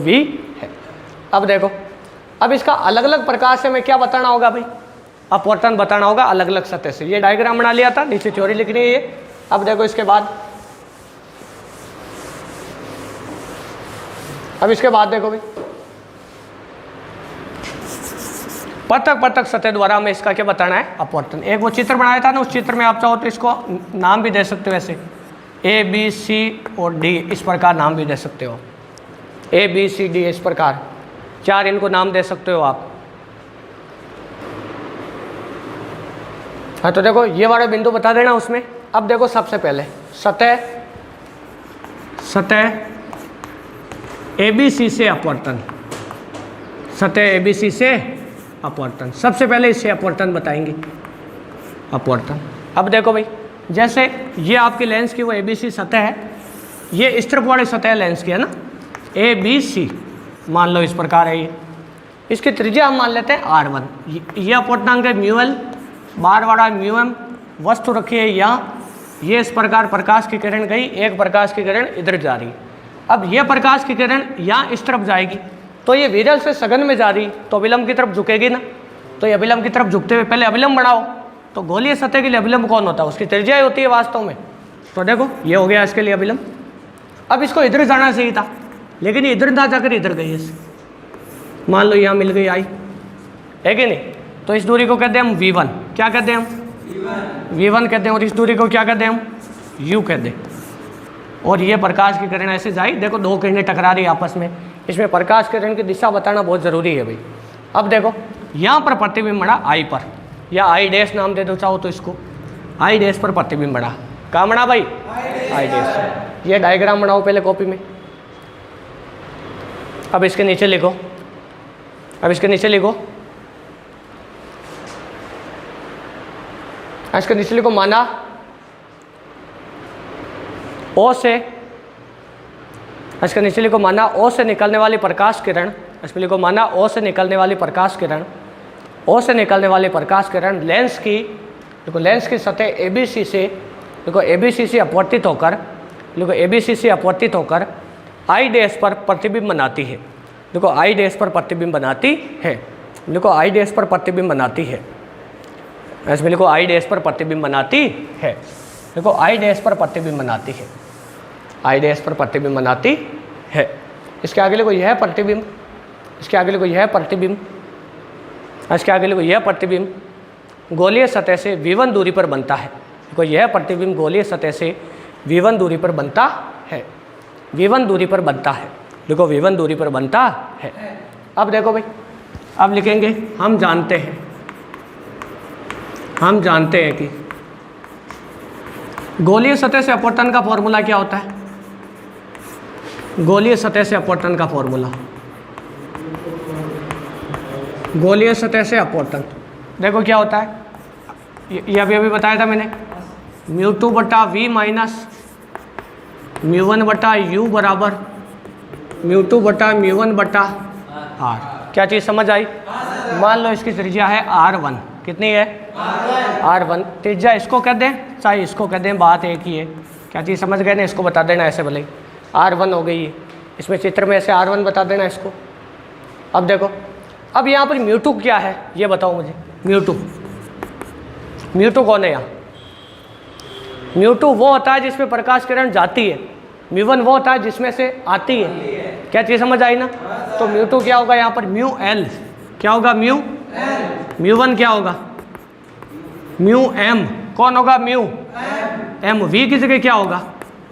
A: v है। अब देखो, अब इसका अलग अलग प्रकार से हमें क्या बताना होगा भाई? अपवर्तन बताना होगा अलग अलग सतह से। ये डायग्राम बना लिया था, नीचे थ्योरी लिखनी है ये। अब देखो इसके बाद देखो भाई, पृथक सतह द्वारा हमें इसका क्या बताना है? अपवर्तन। एक वो चित्र बनाया था ना, उस चित्र में आप चाहो तो इसको नाम भी दे सकते हो, ऐसे A B C और D इस प्रकार नाम भी दे सकते हो, A B C D इस प्रकार 4 इनको नाम दे सकते हो आप। हाँ तो देखो ये वाले बिंदु बता देना उसमें। अब देखो सबसे पहले सतह ABC से अपवर्तन, सतह ABC से अपवर्तन। सबसे पहले इससे अपवर्तन बताएंगे, अपवर्तन। अब देखो भाई, जैसे ये आपकी लेंस की वो ABC सतह है, ये इस तरफ वाली सतह लेंस की है ना, ABC मान लो इस प्रकार है। ये इसकी त्रिज्या हम मान लेते हैं R1। ये अपवर्तनांक है म्यू एल, बार वाला म्यू एम, वस्तु रखी है यहाँ। ये इस प्रकार प्रकाश की किरण गई, एक प्रकाश की किरण इधर जा रही। अब ये प्रकाश की किरण यहाँ इस तरफ जाएगी, तो ये विरल से सघन में जा रही, तो अभिलंब की तरफ झुकेगी ना। तो ये अभिलंब की तरफ झुकते हुए पहले अभिलंब बढ़ाओ, तो गोलीय सतह के लिए अभिलंब कौन होता है? उसकी त्रिज्या ही होती है वास्तव में। तो देखो ये हो गया इसके लिए अभिलंब। अब इसको इधर जाना चाहिए था, लेकिन ये इधर ना जाकर इधर गई। इस मान लो यहाँ मिल गई आई, है कि नहीं? तो इस दूरी को कहते हैं हम V1। क्या कहते हैं हम? V1 कहते हैं। और इस दूरी को क्या कहते हैं हम? U कहते हैं। और ये प्रकाश की किरण ऐसे जाई, देखो दो किरणें टकरा रही आपस में। इसमें प्रकाश किरण की दिशा बताना बहुत ज़रूरी है भाई। अब देखो यहाँ पर प्रतिबिंब बना I पर, या I डैश नाम दे दो चाहो तो इसको, I डैश पर प्रतिबिंब बना। कहाँ बना भाई? I dash. ये डायग्राम बनाओ पहले कॉपी में। अब इसके नीचे लिखो, इसके नीचे लिखो माना O से, इसके नीचे लिखो माना O से निकलने वाली प्रकाश किरण, इसमें लिखो माना O से निकलने वाली प्रकाश किरण, O से निकलने वाली प्रकाश किरण लेंस की, देखो लेंस की सतह ABC से, देखो ABC से अपवर्तित होकर, देखो ABC से अपवर्तित होकर I डैश पर प्रतिबिंब बनाती है। देखो I डैश पर प्रतिबिंब बनाती है, देखो I डैश पर प्रतिबिंब बनाती है। इसमें लिखो I डैश पर प्रतिबिंब बनाती है, देखो I डैश पर प्रतिबिंब बनाती है, I डैश पर प्रतिबिंब बनाती है। इसके आगे लिखो यह प्रतिबिंब, इसके आगे लिखो यह प्रतिबिंब, इसके आगे लिखो, यह प्रतिबिंब गोलीय सतह से v1 दूरी पर बनता है। देखो यह प्रतिबिंब गोलीय सतह से v1 दूरी पर बनता है, v1 दूरी पर बनता है, देखो v1 दूरी पर बनता है। अब देखो भाई, अब लिखेंगे हम जानते हैं कि गोलीय सतह से अपवर्तन का फॉर्मूला क्या होता है? गोलीय सतह से अपवर्तन का फॉर्मूला, गोलीय सतह से अपवर्तन देखो क्या होता है, ये अभी बताया था मैंने, μ2 बटा v माइनस μ1 बटा u बराबर μ2 बटा μ1 बटा r। क्या चीज़ समझ आई? मान लो इसकी त्रिज्या है r1, कितनी है? r1। त्रिज्या इसको कह दें चाहे इसको कह दें, बात एक ही है। क्या चीज़ समझ गए ना? इसको बता देना ऐसे भले ही r1 हो गई है, इसमें चित्र में ऐसे r1 बता देना इसको। अब देखो, अब यहाँ पर μ2 क्या है ये बताओ मुझे। μ2 कौन है यहाँ? μ2 वो होता है जिसमें प्रकाश किरण जाती है, μ1 वो होता है जिसमें से आती है। क्या चीज़ समझ आई ना? तो μ2 क्या होगा यहाँ पर? μl। क्या होगा? μ1 क्या होगा? μm। कौन होगा? μm। v की जगह क्या होगा?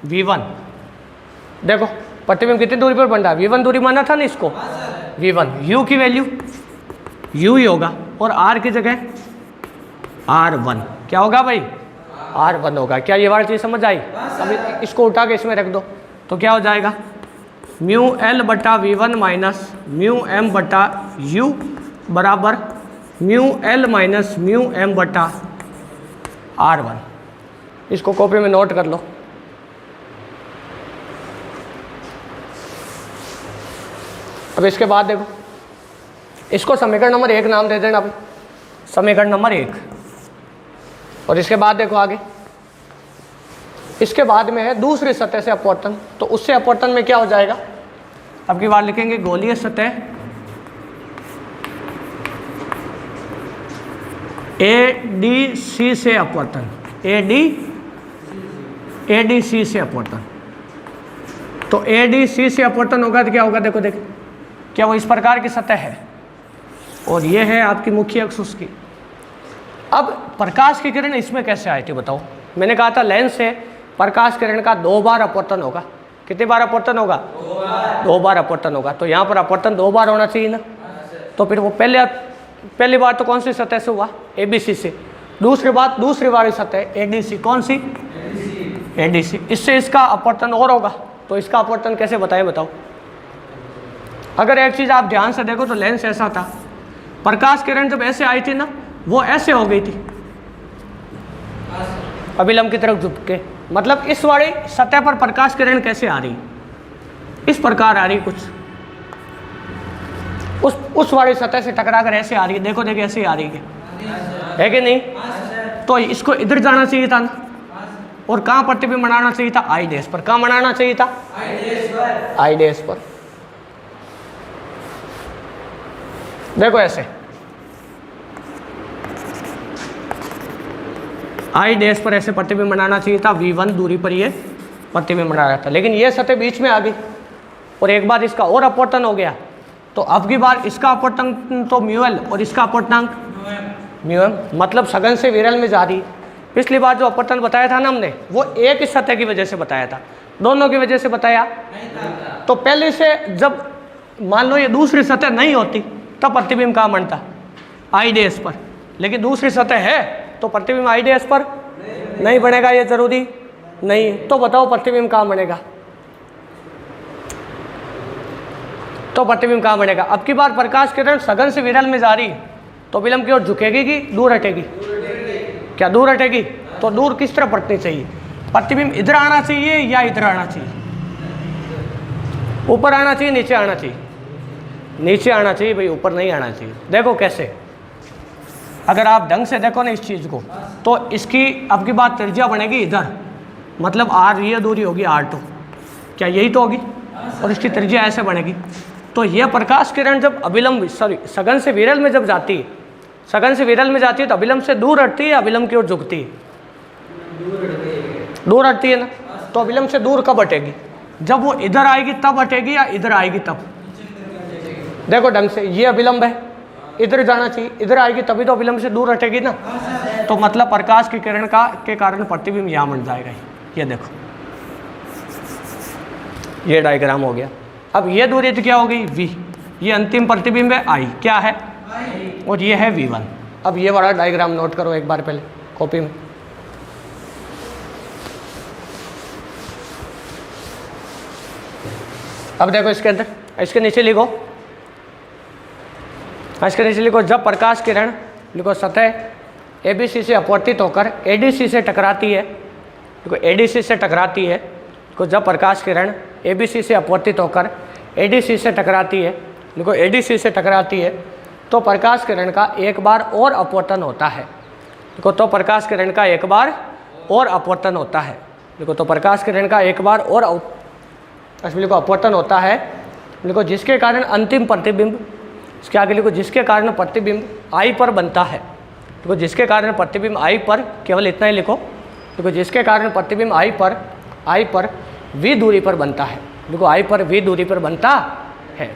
A: v1। देखो प्रतिबिंब कितनी दूरी पर बन रहा है? v1 दूरी माना था ना इसको, v1। u की वैल्यू u ही होगा, और r की जगह r1। क्या होगा भाई? r1 होगा। क्या ये वाली चीज़ समझ आई? अभी इसको उठा के इसमें रख दो तो क्या हो जाएगा? μl बटा v1 माइनस μm बटा u बराबर μl माइनस μm बटा r1। इसको कॉपी में नोट कर लो। अब इसके बाद देखो, इसको समीकरण नंबर 1 नाम दे देना अभी, समीकरण नंबर 1। और इसके बाद देखो आगे, इसके बाद में है दूसरी सतह से अपवर्तन। तो उससे अपवर्तन में क्या हो जाएगा? अब की बार लिखेंगे गोलीय सतह ADC से अपवर्तन, ADC से अपवर्तन। तो ADC से अपवर्तन होगा तो क्या होगा? देखो क्या वो इस प्रकार की सतह है और ये है आपकी मुख्य अक्ष उसकी। अब प्रकाश की किरण इसमें कैसे आई थी बताओ? मैंने कहा था लेंस से प्रकाश किरण का 2 बार अपवर्तन होगा। कितनी बार अपवर्तन होगा? 2 बार अपवर्तन होगा। तो यहाँ पर अपवर्तन 2 बार होना चाहिए ना। तो फिर वो पहली बार तो कौन सी सतह से हुआ? ABC से। दूसरी बार सतह ADC। कौन सी? ADC। इससे इसका अपवर्तन और होगा। तो इसका अपवर्तन कैसे बताएं बताओ? अगर एक चीज़ आप ध्यान से देखो तो लेंस ऐसा था, प्रकाश किरण जब ऐसे आई थी ना, वो ऐसे हो गई थी अभिलंब की तरफ झुक के। मतलब इस वाली सतह पर प्रकाश किरण कैसे आ रही? इस प्रकार आ रही कुछ, उस वाली सतह से टकरा कर ऐसे आ रही है। देखो ऐसे आ रही है कि नहीं? तो इसको इधर जाना चाहिए था ना, और कहाँ प्रतिबिंब बनाना चाहिए था? आई डैश पर। कहाँ बनाना चाहिए था? आई डैश पर। देखो ऐसे आई डैश पर ऐसे प्रतिबिंब बनाना चाहिए था, v1 दूरी पर ये प्रतिबिंब बना रहा था। लेकिन ये सतह बीच में आ गई और एक बार इसका और अपवर्तन हो गया। तो अब की बार इसका अपवर्तन तो μl और इसका अपवर्तनांक μm, मतलब सघन से विरल में जा रही है। पिछली बार जो अपवर्तन बताया था ना हमने, वो एक ही सतह की वजह से बताया था, दोनों की वजह से बताया तो पहले से जब मान लो ये दूसरी सतह नहीं होती तब प्रतिबिंब कहाँ बनता? आई डैश पर। लेकिन दूसरी सतह है तो प्रतिबिंब आई डैश पर नहीं बनेगा, ये जरूरी नहीं है। तो बताओ प्रतिबिंब कहाँ बनेगा? तो प्रतिबिंब कहाँ बनेगा? अब की बार प्रकाश किरण सघन से विरल में जा रही है तो विलंब की ओर झुकेगी कि दूर हटेगी? क्या दूर हटेगी? तो दूर किस तरफ पड़नी चाहिए? प्रतिबिंब इधर आना चाहिए या इधर आना चाहिए? ऊपर आना चाहिए, नीचे आना चाहिए? नीचे आना चाहिए भाई, ऊपर नहीं आना चाहिए। देखो कैसे, अगर आप ढंग से देखो ना इस चीज़ को, तो इसकी अब की बात त्रिज्या बनेगी इधर, मतलब r ये दूरी होगी r2, क्या यही तो होगी? और इसकी त्रिज्या ऐसे बनेगी। तो यह प्रकाश किरण जब अभिलंब सघन से विरल में जब जाती है, सघन से विरल में जाती है तो अभिलंब से दूर हटती है, अभिलंब की ओर झुकती है? दूर हटती है ना। तो अभिलंब से दूर कब हटेगी? जब वो इधर आएगी तब हटेगी या इधर आएगी तब? देखो ढंग से, ये अभिलंब है, इधर जाना चाहिए, इधर आएगी तभी तो अभिलंब से दूर हटेगी ना। तो मतलब प्रकाश की किरण के कारण प्रतिबिंब यहाँ बन जाएगा। ये देखो, ये डायग्राम हो गया। अब ये दूरी तो क्या हो गई v, ये अंतिम प्रतिबिंब है I, क्या है और ये है v1। अब ये वाला डायग्राम नोट करो एक बार पहले कॉपी में। अब देखो इसके अंदर, इसके नीचे लिखो, इसके नीचे लिखो, जब प्रकाश किरण लिखो सतह ABC से अपवर्तित होकर ADC से टकराती है, देखो ADC से टकराती है, देखो जब प्रकाश किरण ABC से अपवर्तित होकर ADC से टकराती है, देखो ADC से टकराती है, तो प्रकाश किरण का एक बार और अपवर्तन होता है। देखो तो प्रकाश किरण का एक बार और अपवर्तन होता है। देखो तो प्रकाश किरण का एक बार और लिखो अपवर्तन होता है, लिखो जिसके कारण अंतिम प्रतिबिंब, इसके आगे लिखो जिसके कारण प्रतिबिंब I पर बनता है। देखो जिसके कारण प्रतिबिंब I पर, केवल इतना ही लिखो, देखो जिसके कारण प्रतिबिंब I पर V दूरी पर बनता है। देखो I पर V दूरी पर बनता है,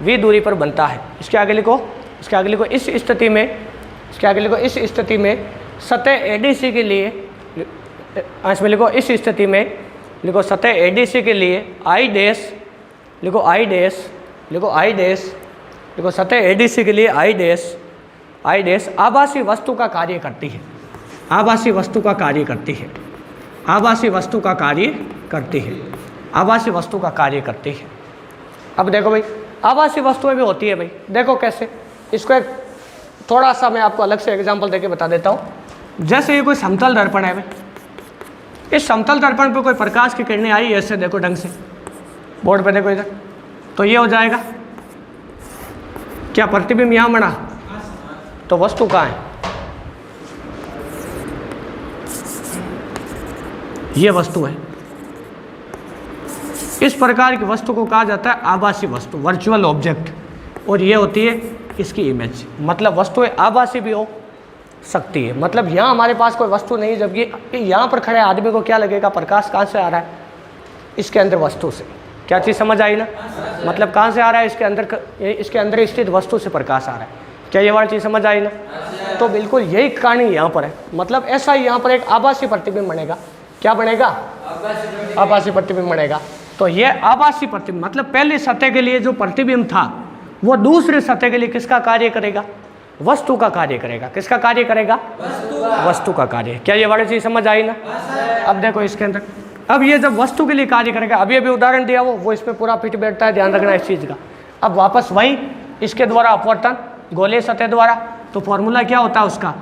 A: V दूरी पर बनता है। इसके आगे लिखो, इसके आगे लिखो इस स्थिति में, इसके आगे लिखो इस स्थिति में सतह ADC के लिए, इसमें लिखो इस स्थिति में लिखो सतह ADC के लिए I डैश, लिखो I डैश, लिखो I डैश, लिखो सतह ADC के लिए I डैश आभासी वस्तु का कार्य करती है। आभासी वस्तु का कार्य करती है। आभासी वस्तु का कार्य करती है। आभासी वस्तु का कार्य करती है। अब देखो भाई, आभासी वस्तुएं भी होती है भाई, देखो कैसे, इसको एक थोड़ा सा मैं आपको अलग से एग्जांपल देके बता देता हूँ। जैसे ये कोई समतल दर्पण है भाई, इस समतल दर्पण पे कोई प्रकाश की किरणें आई ऐसे, देखो ढंग से बोर्ड पे देखो इधर, तो ये हो जाएगा क्या, प्रतिबिंब यहाँ बना, तो वस्तु कहाँ है, ये वस्तु है। इस प्रकार की वस्तु को कहा जाता है आभासी वस्तु, वर्चुअल ऑब्जेक्ट, और ये होती है इसकी इमेज। मतलब वस्तुएं आभासी भी हो सकती है। मतलब यहाँ हमारे पास कोई वस्तु नहीं, जबकि यहाँ पर खड़े आदमी को क्या लगेगा, प्रकाश कहाँ से आ रहा है, इसके अंदर वस्तु से। क्या चीज़ समझ आई ना, मतलब कहाँ से आ रहा है, इसके अंदर स्थित वस्तु से प्रकाश आ रहा है। क्या ये वाली चीज़ समझ आई ना। तो बिल्कुल यही कहानी यहाँ पर है। मतलब ऐसा ही यहाँ पर एक आभासी प्रतिबिंब बनेगा। क्या बनेगा, आभासी प्रतिबिंब बनेगा। तो ये आभासी प्रतिबिंब मतलब पहली सतह के लिए जो प्रतिबिंब था वो दूसरे सतह के लिए किसका कार्य करेगा, वस्तु का कार्य करेगा। किसका कार्य करेगा, वस्तु का कार्य। क्या ये वाली चीज़ समझ आई ना। अब देखो इसके अंदर, अब ये जब वस्तु के लिए कार्य करेगा, अभी उदाहरण दिया वो इस पर पूरा फिट बैठता है, ध्यान रखना इस चीज़ का। अब वापस वही इसके द्वारा अपवर्तन गोलीय सतह द्वारा, तो फॉर्मूला क्या होता है उसका,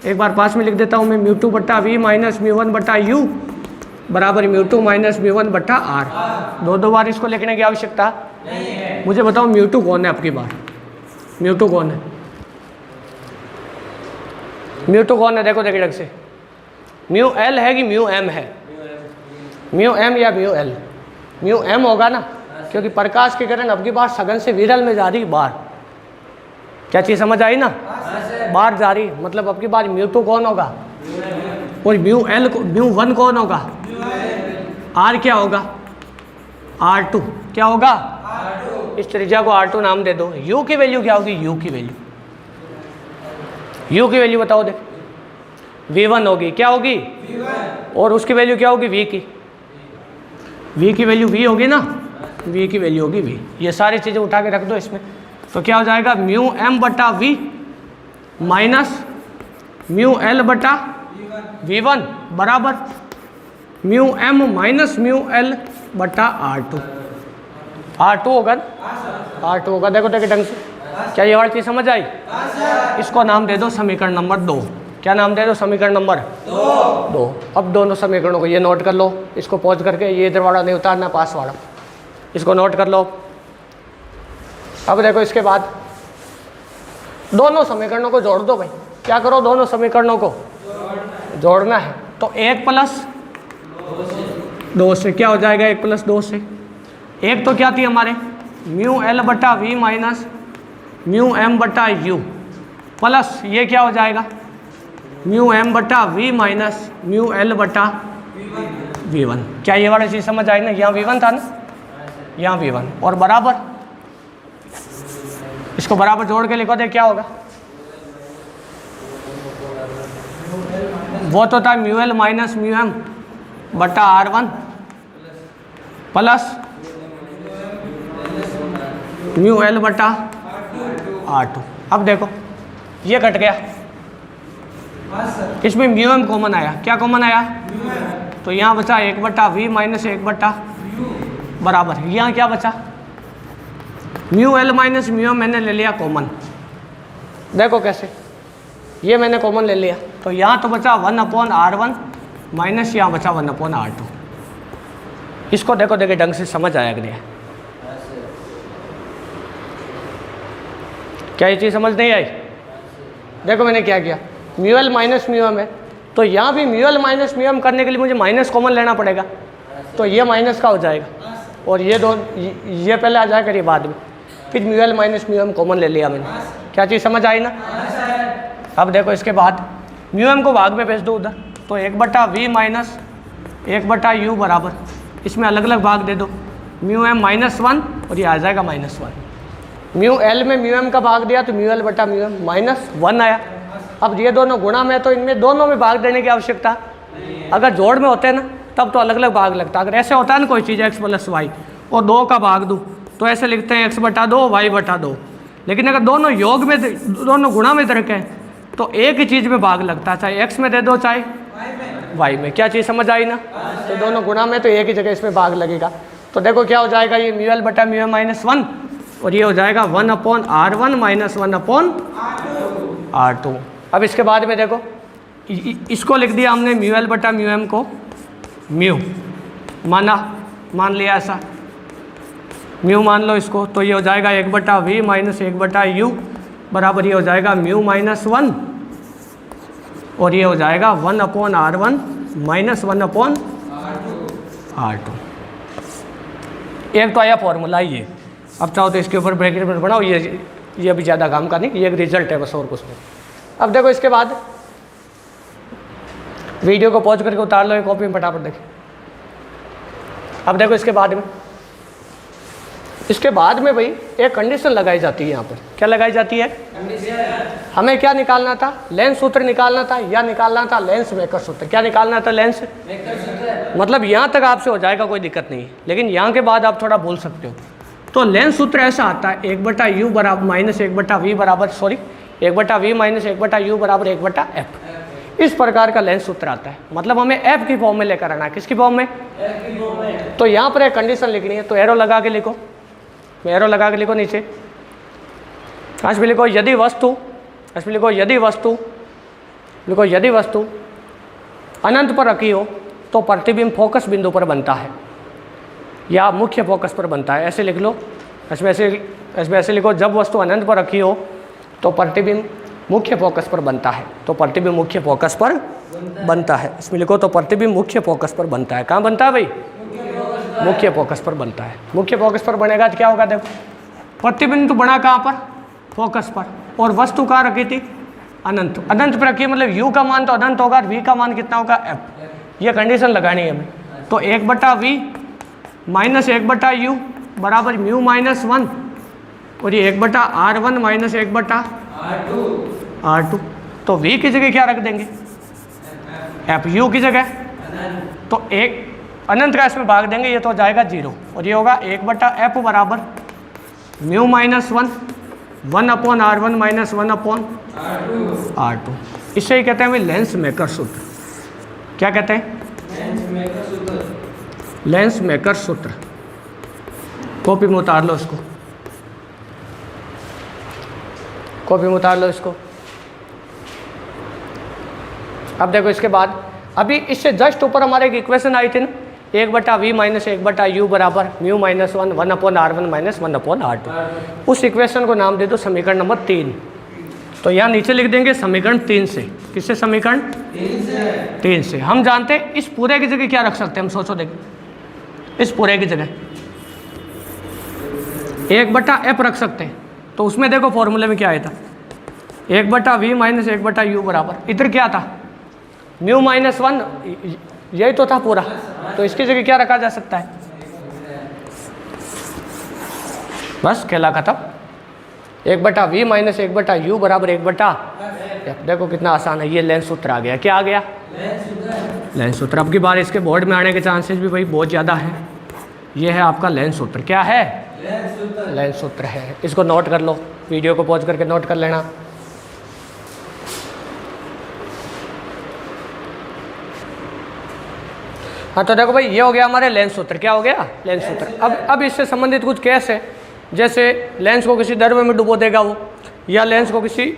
A: एक बार पास में लिख देता हूँ मैं, μ2 बट्टा v माइनस μ1 बट्टा u बराबर μ2 माइनस μ1 बट्टा r। दो बार इसको लिखने की आवश्यकता नहीं है। मुझे बताओ μ2 कौन है, आपकी बार μ2 कौन है, μ2 कौन है, देखो ढंग से, μl है कि μm है, μm या μl, μm होगा ना, क्योंकि प्रकाश की किरण अब की बार सघन से विरल में जा रही बाहर। क्या चीज़ समझ आई ना, बाहर जा रही, मतलब अब की बार μ2 कौन होगा और μ1 कौन होगा, r क्या होगा, r2 क्या होगा, इस त्रिज्या को r2 नाम दे दो। u की वैल्यू क्या होगी, u की वैल्यू बताओ, देख v1 होगी, क्या होगी v1, और उसकी वैल्यू क्या होगी, v की वैल्यू v होगी ना, v की वैल्यू होगी v। ये सारी चीज़ें उठा के रख दो इसमें, तो क्या हो जाएगा, μm बटा v माइनस μl बटा v1 बराबर μm माइनस μl बटा r2 होगा, r2 होगा। देखो ढंग से, क्या ये वाली चीज़ समझ आई। इसको नाम दे दो समीकरण नंबर 2। क्या नाम दे दो, समीकरण नंबर 2। अब दोनों समीकरणों को ये नोट कर लो, इसको पॉज करके, ये इधर वाला नहीं उतारना, पास वाला, इसको नोट कर लो। अब देखो इसके बाद दोनों समीकरणों को जोड़ दो भाई। क्या करो, दोनों समीकरणों को जोड़ना है। तो 1 प्लस 2 से क्या हो जाएगा, 1 प्लस 2 से, एक तो क्या थी हमारे μl बटा v माइनस μm बटा u प्लस ये क्या हो जाएगा μm बटा v माइनस μl बटा v1। क्या ये वाली चीज़ समझ आई ना, यहाँ v1 था ना, यहाँ v1 और बराबर, इसको बराबर जोड़ के लिखो, दे क्या होगा, वो तो था mu l minus mu m बटा R1 प्लस म्यू एल बटा R2। अब देखो ये कट गया, इसमें म्यू एम कॉमन आया। क्या कॉमन आया? तो यहाँ बचा 1/v माइनस 1/, बराबर यहाँ क्या बचा? Mu l minus mu m मैंने ले लिया कॉमन। देखो कैसे, ये मैंने कॉमन ले लिया, तो यहाँ तो बचा 1/R1 माइनस यहाँ बचा 1/R2। इसको देखो देखो ढंग से समझ आया कि नहीं? क्या ये चीज़ समझ नहीं आई? देखो मैंने क्या किया, mu l minus mu m है, तो यहाँ भी mu l minus mu m करने के लिए मुझे माइनस कॉमन लेना पड़ेगा, तो ये माइनस का हो जाएगा और ये दो ये पहले आ जाएगा ये बाद में, फिर mu l minus mu m common ले लिया मैंने। क्या चीज़ समझ आई ना? अब देखो इसके बाद म्यू एम को भाग में भेज दो उधर, तो 1/v माइनस 1/u बराबर, इसमें अलग अलग भाग दे दो, म्यू एम -1 और ये आ जाएगा -1। म्यू एल में म्यू एम का भाग दिया तो म्यू एल बटा म्यू एम -1 आया। अब ये दोनों गुणा में, तो इनमें दोनों में भाग देने की आवश्यकता, अगर जोड़ में होते हैं ना तब तो अलग अलग भाग लगता। अगर ऐसे होता है ना कोई चीज़ x + y और 2 का भाग दूँ तो ऐसे लिखते हैं x/2 y/2, लेकिन अगर दोनों योग में दोनों गुणा में रखें तो एक ही चीज़ में भाग लगता है, चाहे x में दे दो चाहे y में। क्या चीज़ समझ आई ना? तो दोनों गुणा में तो एक ही जगह इसमें भाग लगेगा। तो देखो क्या हो जाएगा, ये म्यू एल बटा म्यू एम -1 और ये हो जाएगा 1/R1 माइनस 1/R2। अब इसके बाद में देखो इसको लिख दिया हमने म्यू एल बटा म्यू एम को म्यू मान लिया ऐसा, म्यू मान लो इसको, तो ये हो जाएगा 1/v माइनस 1/u बराबर ये हो जाएगा म्यू -1 और ये हो जाएगा 1/R1 माइनस 1/R2। एक तो आया फॉर्मूला ये। अब चाहो तो इसके ऊपर ब्रैकेट में बनाओ, ये भी ज़्यादा काम का नहीं, ये एक रिजल्ट है बस और कुछ नहीं। अब देखो इसके बाद वीडियो को पॉज करके उतार लो, एक कॉपी में फटाफट देखिए। अब देखो इसके बाद में भाई एक कंडीशन लगाई जाती है। यहाँ पर क्या लगाई जाती है? हमें क्या निकालना था? लेंस सूत्र निकालना था, या निकालना था लेंस मेकर सूत्र। क्या निकालना था? लेंस मेकर सूत्र। मतलब यहाँ तक आपसे हो जाएगा, कोई दिक्कत नहीं है, लेकिन यहाँ के बाद आप थोड़ा भूल सकते हो। तो लेंस सूत्र ऐसा आता है 1/u बराबर माइनस 1/v बराबर 1/v माइनस 1/u बराबर 1/f। इस प्रकार का लेंस सूत्र आता है। मतलब हमें f की फॉर्म में लेकर आना है। किसकी फॉर्म में? f की फॉर्म में। तो यहाँ पर एक कंडीशन लिखनी है, तो एरो लगा के लिखो, एरो लगा के लिखो नीचे। आज भी लिखो यदि वस्तु अनंत पर रखी हो तो प्रतिबिंब फोकस बिंदु पर बनता है या मुख्य फोकस पर बनता है। ऐसे लिख लो। इसमें ऐसे लिखो, जब वस्तु अनंत पर रखी हो तो प्रतिबिंब मुख्य फोकस पर बनता है। तो प्रतिबिंब मुख्य फोकस पर बनता है। इसमें लिखो तो प्रतिबिंब मुख्य फोकस पर बनता है। कहाँ बनता है भाई? मुख्य फोकस पर बनता है। मुख्य फोकस पर बनेगा तो क्या होगा? देखो प्रतिबिंब तो बना कहाँ पर? फोकस पर। और वस्तु कहाँ रखी थी? अनंत पर रखी, मतलब u का मान तो अनंत होगा, v का मान कितना होगा? f। ये कंडीशन लगानी है हमें। तो 1/v माइनस 1/u बराबर म्यू -1 और ये 1/R1 माइनस 1/R2। तो v की जगह क्या रख देंगे? f। u की जगह तो एक अनंत का इसमें भाग देंगे, ये तो हो जाएगा 0 और ये होगा 1/f बराबर म्यू -1 1/R1 माइनस 1/R2। इससे ही कहते हैं भाई लेंस मेकर सूत्र। क्या कहते हैं? लेंस मेकर सूत्र। कॉपी में उतार लो इसको, कॉपी में उतार लो इसको। अब देखो इसके बाद अभी इससे जस्ट ऊपर हमारे एक इक्वेशन आई थी ना, 1/v माइनस 1/u बराबर म्यू -1 1/R1 माइनस 1/R2। उस इक्वेशन को नाम दे दो समीकरण नंबर 3। तो यहाँ नीचे लिख देंगे समीकरण 3 से। किससे? समीकरण 3 से। हम जानते हैं इस पूरे की जगह क्या रख सकते हैं, हम सोचो देखिए, इस पूरे की जगह 1/f रख सकते हैं। तो उसमें देखो फॉर्मूले में क्या आया था, 1/v माइनस 1/u बराबर, इधर क्या था? म्यू -1, यही तो था पूरा। तो इसकी जगह क्या रखा जा सकता है? बस खेला खत्म। 1/v माइनस 1/u बराबर 1/f। देखो कितना आसान है, ये लेंस सूत्र आ गया। क्या आ गया? लेंस सूत्र। अब की बार इसके बोर्ड में आने के चांसेस भी भाई बहुत ज़्यादा हैं। ये है आपका लेंस सूत्र। क्या है? लेंस सूत्र है। इसको नोट कर लो, वीडियो को पॉज करके नोट कर लेना। हाँ, तो देखो भाई, ये हो गया हमारे लेंस सूत्र। क्या हो गया? लेंस सूत्र। अब इससे संबंधित कुछ केस है, जैसे लेंस को किसी द्रव्य में डुबो देगा वो, या लेंस को किसी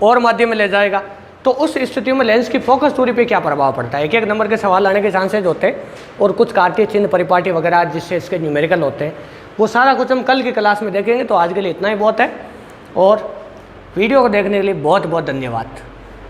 A: और माध्यम में ले जाएगा, तो उस स्थिति में लेंस की फोकस दूरी पे क्या प्रभाव पड़ता है। एक एक नंबर के सवाल आने के चांसेज होते हैं, और कुछ कार्तीय चिन्ह परिपाटी वगैरह जिससे इसके न्यूमेरिकल होते हैं, वो सारा कुछ हम कल की क्लास में देखेंगे। तो आज के लिए इतना ही बहुत है, और वीडियो को देखने के लिए बहुत बहुत धन्यवाद।